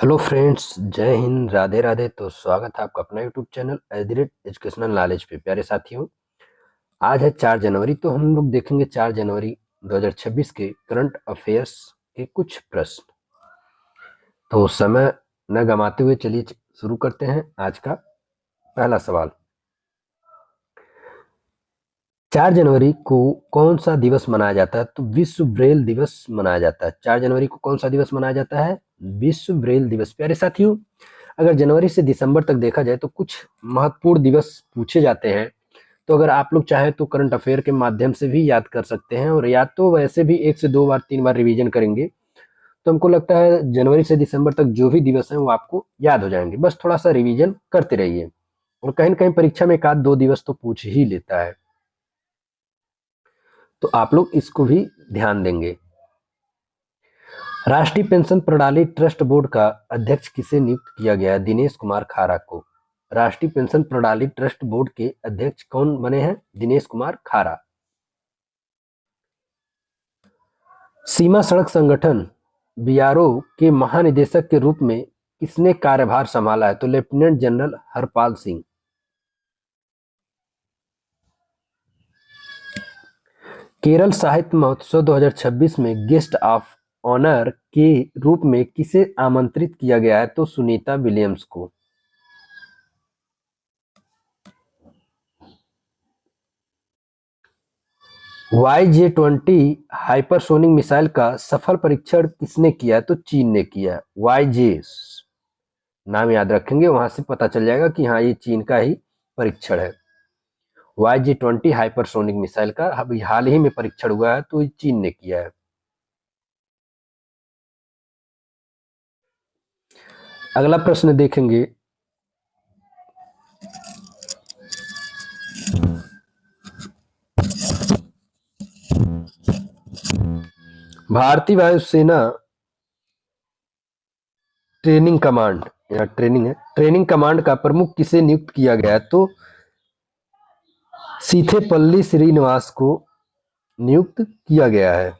Hello friends, जय हिंद, राधे राधे। तो स्वागत है आपका अपना यूट्यूब चैनल एजुकेशनल नॉलेज पे। प्यारे साथियों, आज है 4 जनवरी। तो हम लोग देखेंगे 4 जनवरी 2026 के करंट अफेयर्स के कुछ प्रश्न। तो समय न गंवाते हुए चलिए शुरू करते हैं। आज का पहला सवाल, 4 जनवरी को कौन सा दिवस मनाया जाता है? तो विश्व ब्रेल दिवस मनाया जाता है। 4 जनवरी को कौन सा दिवस मनाया जाता है? विश्व ब्रेल दिवस। प्यारे साथियों, अगर जनवरी से दिसंबर तक देखा जाए तो कुछ महत्वपूर्ण दिवस पूछे जाते हैं। तो अगर आप लोग चाहें तो करंट अफेयर के माध्यम से भी याद कर सकते हैं, और या तो वैसे भी 1 से 2 बार 3 बार रिवीजन करेंगे तो हमको लगता है जनवरी से दिसंबर तक जो भी दिवस हैं वो आपको याद हो जाएंगे। बस थोड़ा सा रिवीजन करते रहिए, और कहीं न कहीं परीक्षा में 1 आध 2 दिवस तो पूछ ही लेता है, तो आप लोग इसको भी ध्यान देंगे। राष्ट्रीय पेंशन प्रणाली ट्रस्ट बोर्ड का अध्यक्ष किसे नियुक्त किया गया है? दिनेश कुमार खारा को। राष्ट्रीय पेंशन प्रणाली ट्रस्ट बोर्ड के अध्यक्ष कौन बने हैं? दिनेश कुमार खारा। सीमा सड़क संगठन बीआरओ के महानिदेशक के रूप में किसने कार्यभार संभाला है? तो लेफ्टिनेंट जनरल हरपाल सिंह। केरल साहित्य महोत्सव 2026 में गेस्ट ऑफ ऑनर के रूप में किसे आमंत्रित किया गया है? तो सुनीता विलियम्स को। YJ-20 हाइपरसोनिक मिसाइल का सफल परीक्षण किसने किया है? तो चीन ने किया है। YJ नाम याद रखेंगे, वहां से पता चल जाएगा कि हाँ, ये चीन का ही परीक्षण है। YJ-20 हाइपरसोनिक मिसाइल का अभी हाल ही में परीक्षण हुआ है, तो ये चीन ने किया है। अगला प्रश्न देखेंगे, भारतीय वायुसेना ट्रेनिंग कमांड या ट्रेनिंग कमांड का प्रमुख किसे नियुक्त किया गया है? तो सीथेपल्ली श्रीनिवास को नियुक्त किया गया है।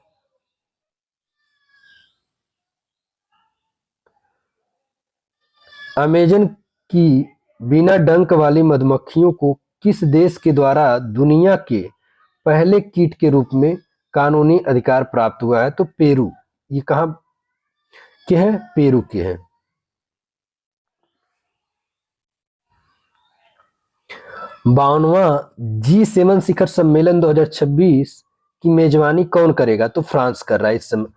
अमेजन की बिना डंक वाली मधुमक्खियों को किस देश के द्वारा दुनिया के पहले कीट के रूप में कानूनी अधिकार प्राप्त हुआ है? तो पेरू। ये कहाँ के हैं? पेरू के हैं। 52वां G7 शिखर सम्मेलन 2026 की मेजबानी कौन करेगा? तो फ्रांस कर रहा है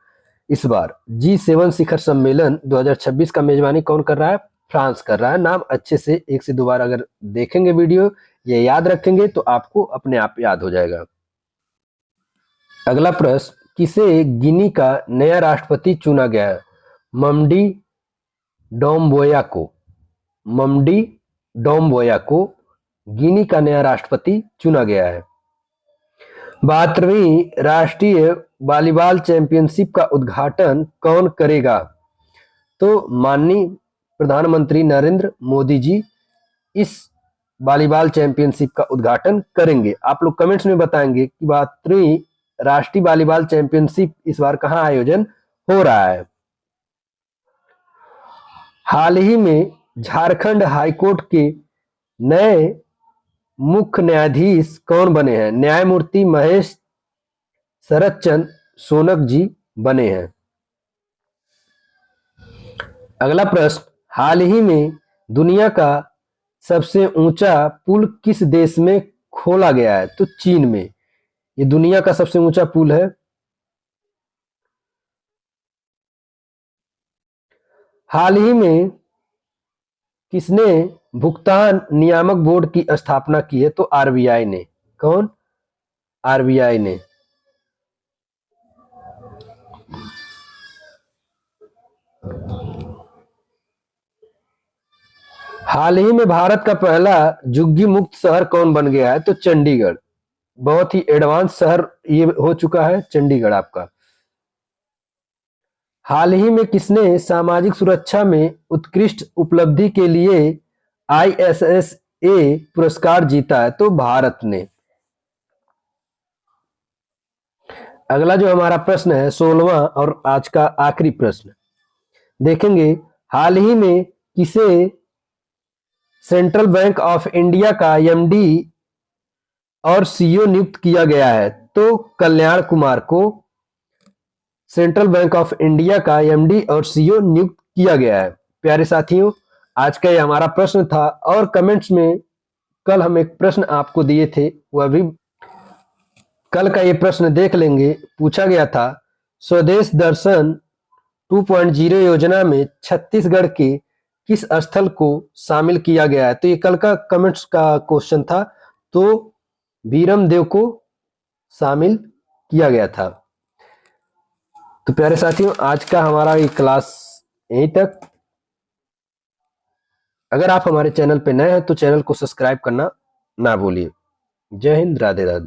इस बार। G7 शिखर सम्मेलन 2026 का मेजबानी कौन कर रहा है? फ्रांस कर रहा है। नाम अच्छे से 1 से 2 बार अगर देखेंगे वीडियो, ये याद रखेंगे तो आपको अपने आप याद हो जाएगा। अगला प्रश्न, किसे गिनी का नया राष्ट्रपति चुना गया है? ममडी डोम्बोया को। ममडी डोम्बोया को गिनी का नया राष्ट्रपति चुना गया है। 72वीं राष्ट्रीय वॉलीबॉल चैंपियनशिप का उद्घाटन कौन करेगा? तो माननीय प्रधानमंत्री नरेंद्र मोदी जी इस वॉलीबॉल चैंपियनशिप का उद्घाटन करेंगे। आप लोग कमेंट्स में बताएंगे कि 72वीं राष्ट्रीय वॉलीबॉल चैंपियनशिप इस बार कहां आयोजन हो रहा है। हाल ही में झारखंड हाईकोर्ट के नए मुख्य न्यायाधीश कौन बने हैं? न्यायमूर्ति महेश शरद चंद्र सोनक जी बने हैं। अगला प्रश्न, हाल ही में दुनिया का सबसे ऊंचा पुल किस देश में खोला गया है? तो चीन में। ये दुनिया का सबसे ऊंचा पुल है। हाल ही में किसने भुगतान नियामक बोर्ड की स्थापना की है? तो आरबीआई ने। कौन? आरबीआई ने। हाल ही में भारत का पहला झुग्गी मुक्त शहर कौन बन गया है? तो चंडीगढ़। बहुत ही एडवांस शहर ये हो चुका है चंडीगढ़ आपका। हाल ही में किसने सामाजिक सुरक्षा में उत्कृष्ट उपलब्धि के लिए ISSA पुरस्कार जीता है? तो भारत ने। अगला जो हमारा प्रश्न है 16वां और आज का आखिरी प्रश्न देखेंगे, हाल ही में किसे सेंट्रल बैंक ऑफ इंडिया का एमडी और सीईओ नियुक्त किया गया है? तो कल्याण कुमार को सेंट्रल बैंक ऑफ इंडिया का एमडी और सीईओ नियुक्त किया गया है। प्यारे साथियों, आज का ये हमारा प्रश्न था और कमेंट्स में कल हम एक प्रश्न आपको दिए थे, वह भी कल का ये प्रश्न देख लेंगे। पूछा गया था, स्वदेश दर्शन 2.0 योजना में छत्तीसगढ़ के किस स्थल को शामिल किया गया है? तो ये कल का कमेंट्स का क्वेश्चन था। तो बीरम देव को शामिल किया गया था। तो प्यारे साथियों, आज का हमारा ये क्लास यहीं तक। अगर आप हमारे चैनल पे नए हैं तो चैनल को सब्सक्राइब करना ना भूलिए। जय हिंद, राधे राधे।